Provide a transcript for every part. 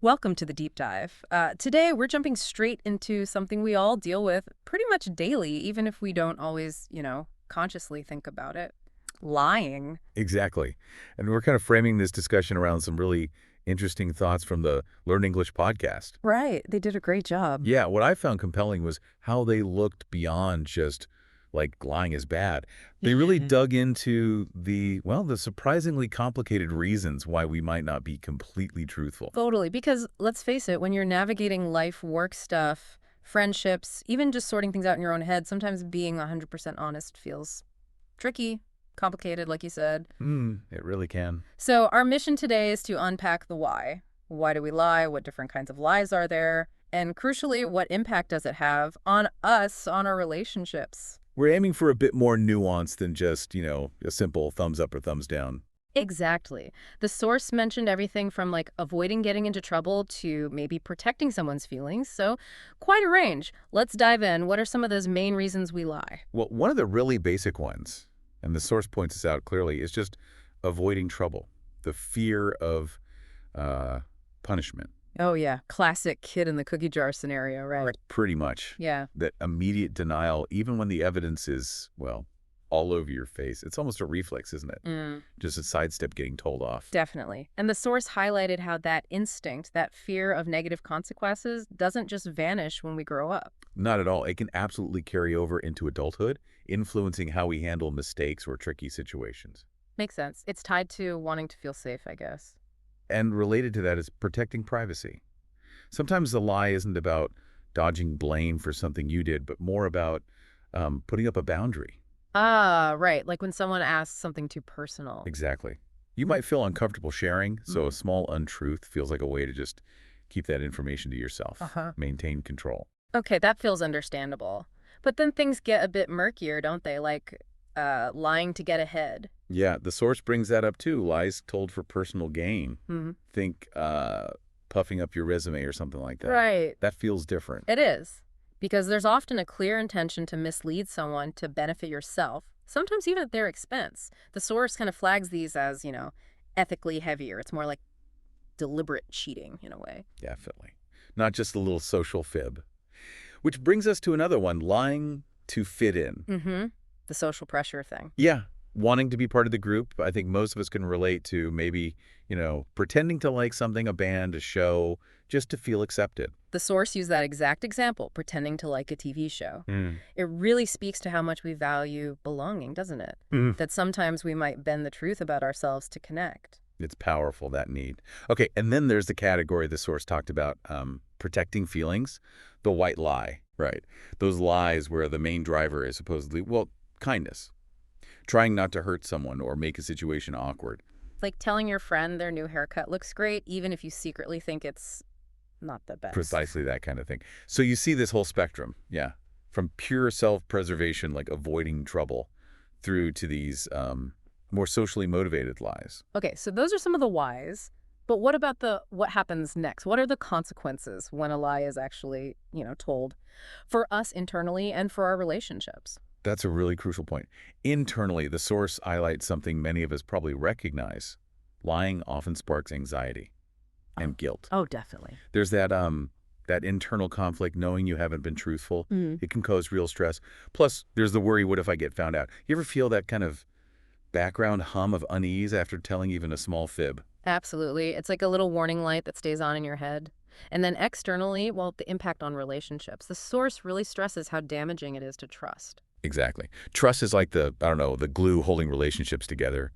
Welcome to the deep dive. Today, we're jumping straight into something we all deal with pretty much daily, even if we don't always, consciously think about it. Lying. Exactly. And we're kind of framing this discussion around some really interesting thoughts from the Learn English podcast. Right. They did a great job. Yeah, what I found compelling was how they looked beyond just like lying is bad. They really dug into the surprisingly complicated reasons why we might not be completely truthful. Totally. Because let's face it, when you're navigating life, work stuff, friendships, even just sorting things out in your own head, sometimes being 100% honest feels tricky, complicated, like you said. It really can. So our mission today is to unpack the why. Why do we lie? What different kinds of lies are there? And crucially, what impact does it have on us, on our relationships? We're aiming for a bit more nuance than just, a simple thumbs up or thumbs down. Exactly. The source mentioned everything from like avoiding getting into trouble to maybe protecting someone's feelings. So quite a range. Let's dive in. What are some of those main reasons we lie? Well, one of the really basic ones, and the source points this out clearly, is just avoiding trouble, the fear of punishment. Oh, yeah. Classic kid in the cookie jar scenario, right? Pretty much. Yeah, That immediate denial, even when the evidence is, well, all over your face. It's almost a reflex, isn't it? Just a sidestep getting told off. definitely. And the source highlighted how that instinct, that fear of negative consequences, doesn't just vanish when we grow up. Not at all. It can absolutely carry over into adulthood, influencing how we handle mistakes or tricky situations. Makes sense. It's tied to wanting to feel safe, I guess. And related to that is protecting privacy. Sometimes the lie isn't about dodging blame for something you did, but more about putting up a boundary. Ah, right. Like when someone asks something too personal. Exactly. You might feel uncomfortable sharing, so a Mhm. small untruth feels like a way to just keep that information to yourself, Uh-huh. maintain control. Okay, that feels understandable. But then things get a bit murkier, don't they? Like lying to get ahead. Yeah, the source brings that up too. Lies told for personal gain. Hmm. Think puffing up your resume or something like that. Right. That feels different. It is. Because there's often a clear intention to mislead someone to benefit yourself, sometimes even at their expense. The source kind of flags these as, ethically heavier. It's more like deliberate cheating in a way. Definitely. Not just a little social fib. Which brings us to another one, lying to fit in. Mm-hmm. The social pressure thing. Yeah, wanting to be part of the group. I think most of us can relate to maybe, pretending to like something, a band, a show, just to feel accepted. The source used that exact example, pretending to like a TV show. Mm. It really speaks to how much we value belonging, doesn't it? Mm. That sometimes we might bend the truth about ourselves to connect. It's powerful, that need. Okay, and then there's the category the source talked about, protecting feelings, the white lie, right? Those lies where the main driver is supposedly, well, kindness. Trying not to hurt someone or make a situation awkward. Like telling your friend their new haircut looks great, even if you secretly think it's not the best. Precisely that kind of thing. So you see this whole spectrum, yeah, from pure self-preservation, like avoiding trouble, through to these more socially motivated lies. Okay, so those are some of the whys. But what about what happens next? What are the consequences when a lie is actually, told for us internally and for our relationships? That's a really crucial point. Internally, the source highlights something many of us probably recognize. Lying often sparks anxiety and guilt. Oh, definitely. There's that internal conflict knowing you haven't been truthful. Mm. It can cause real stress. Plus, there's the worry, what if I get found out? You ever feel that kind of background hum of unease after telling even a small fib? Absolutely. It's like a little warning light that stays on in your head. And then externally, well, the impact on relationships. The source really stresses how damaging it is to trust. Exactly. Trust is like the glue holding relationships together.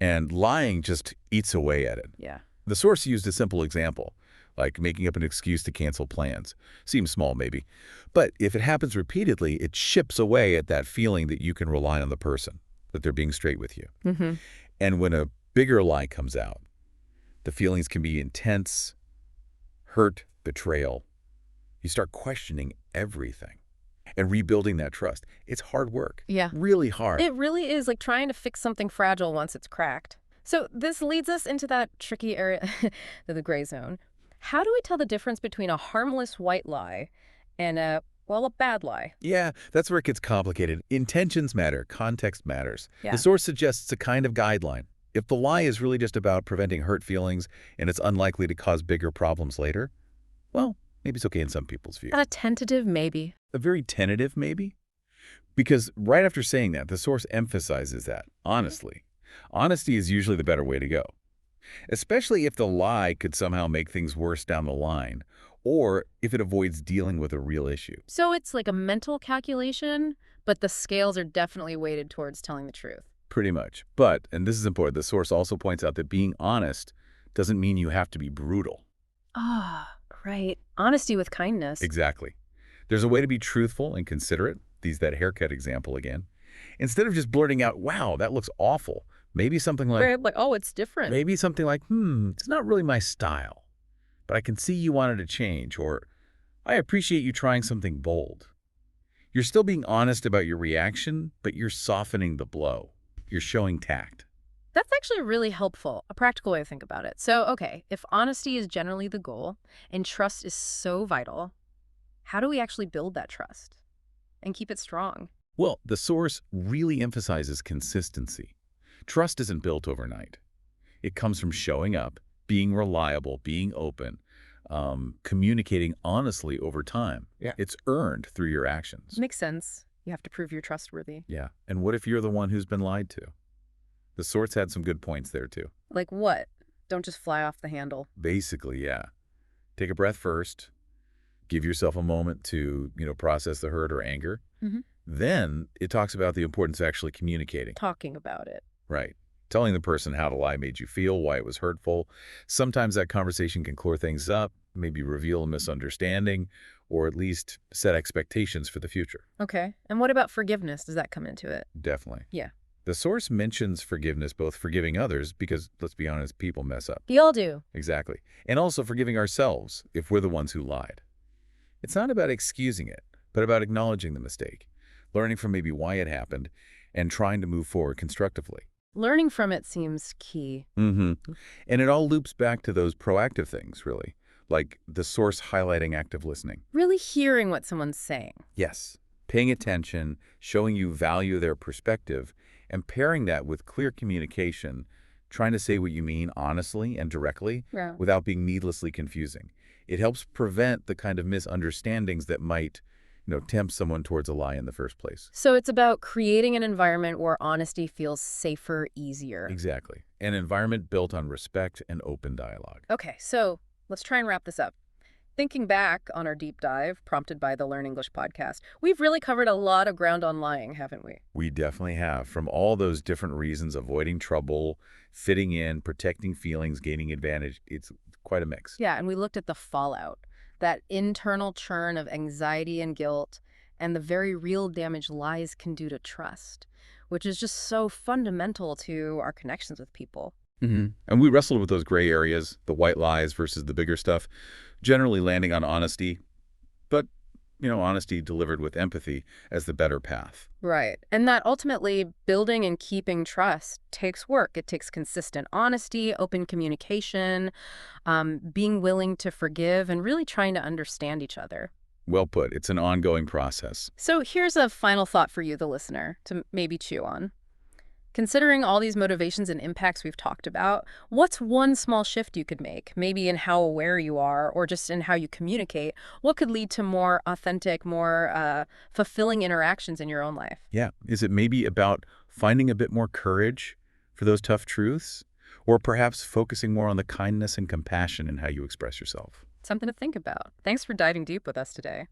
And lying just eats away at it. Yeah. The source used a simple example, like making up an excuse to cancel plans. Seems small, maybe. But if it happens repeatedly, it chips away at that feeling that you can rely on the person, that they're being straight with you. Mm-hmm. And when a bigger lie comes out, the feelings can be intense, hurt, betrayal. You start questioning everything and rebuilding that trust. It's hard work. Yeah. Really hard. It really is like trying to fix something fragile once it's cracked. So this leads us into that tricky area, the gray zone. How do we tell the difference between a harmless white lie and a bad lie? Yeah, that's where it gets complicated. Intentions matter. Context matters. Yeah. The source suggests a kind of guideline. If the lie is really just about preventing hurt feelings and it's unlikely to cause bigger problems later, well, maybe it's okay in some people's view. A tentative maybe. A very tentative maybe? Because right after saying that, the source emphasizes that, honestly. Honesty is usually the better way to go, especially if the lie could somehow make things worse down the line, or if it avoids dealing with a real issue. So it's like a mental calculation, but the scales are definitely weighted towards telling the truth. Pretty much. But, and this is important, the source also points out that being honest doesn't mean you have to be brutal. Ah, right. Honesty with kindness. Exactly. There's a way to be truthful and considerate. That haircut example again. Instead of just blurting out, wow, that looks awful. Maybe something like, Right, like, oh, it's different. maybe something like, it's not really my style, but I can see you wanted to change, or I appreciate you trying something bold. You're still being honest about your reaction, but you're softening the blow. You're showing tact. That's actually really helpful, a practical way to think about it. So, okay, if honesty is generally the goal and trust is so vital, how do we actually build that trust and keep it strong? Well, the source really emphasizes consistency. Trust isn't built overnight. It comes from showing up, being reliable, being open, communicating honestly over time. Yeah. It's earned through your actions. Makes sense. You have to prove you're trustworthy. Yeah. And what if you're the one who's been lied to? The source had some good points there, too. Like what? Don't just fly off the handle. Basically, yeah. Take a breath first. Give yourself a moment to, process the hurt or anger. Mm-hmm. Then it talks about the importance of actually communicating. Talking about it. Right. Telling the person how the lie made you feel, why it was hurtful. Sometimes that conversation can clear things up, maybe reveal a misunderstanding, or at least set expectations for the future. Okay. And what about forgiveness? Does that come into it? Definitely. Yeah. The source mentions forgiveness, both forgiving others, because, let's be honest, people mess up. We all do. Exactly. And also forgiving ourselves if we're the ones who lied. It's not about excusing it, but about acknowledging the mistake, learning from maybe why it happened, and trying to move forward constructively. Learning from it seems key. And it all loops back to those proactive things, really, like the source highlighting active listening. Really hearing what someone's saying. Yes, paying attention, showing you value their perspective, and pairing that with clear communication, trying to say what you mean honestly and directly without being needlessly confusing. It helps prevent the kind of misunderstandings that might tempt someone towards a lie in the first place. So it's about creating an environment where honesty feels safer, easier. Exactly. An environment built on respect and open dialogue. Okay, so let's try and wrap this up. Thinking back on our deep dive prompted by the Learn English podcast, we've really covered a lot of ground on lying, haven't we? We definitely have. From all those different reasons, avoiding trouble, fitting in, protecting feelings, gaining advantage, it's quite a mix. Yeah, and we looked at the fallout, that internal churn of anxiety and guilt, and the very real damage lies can do to trust, which is just so fundamental to our connections with people. And we wrestled with those gray areas, the white lies versus the bigger stuff, generally landing on honesty, but, honesty delivered with empathy as the better path. Right. And that ultimately building and keeping trust takes work. It takes consistent honesty, open communication, being willing to forgive, and really trying to understand each other. Well put. It's an ongoing process. So here's a final thought for you, the listener, to maybe chew on. Considering all these motivations and impacts we've talked about, what's one small shift you could make, maybe in how aware you are or just in how you communicate? What could lead to more authentic, more fulfilling interactions in your own life? Yeah. Is it maybe about finding a bit more courage for those tough truths? Or perhaps focusing more on the kindness and compassion in how you express yourself? Something to think about. Thanks for diving deep with us today.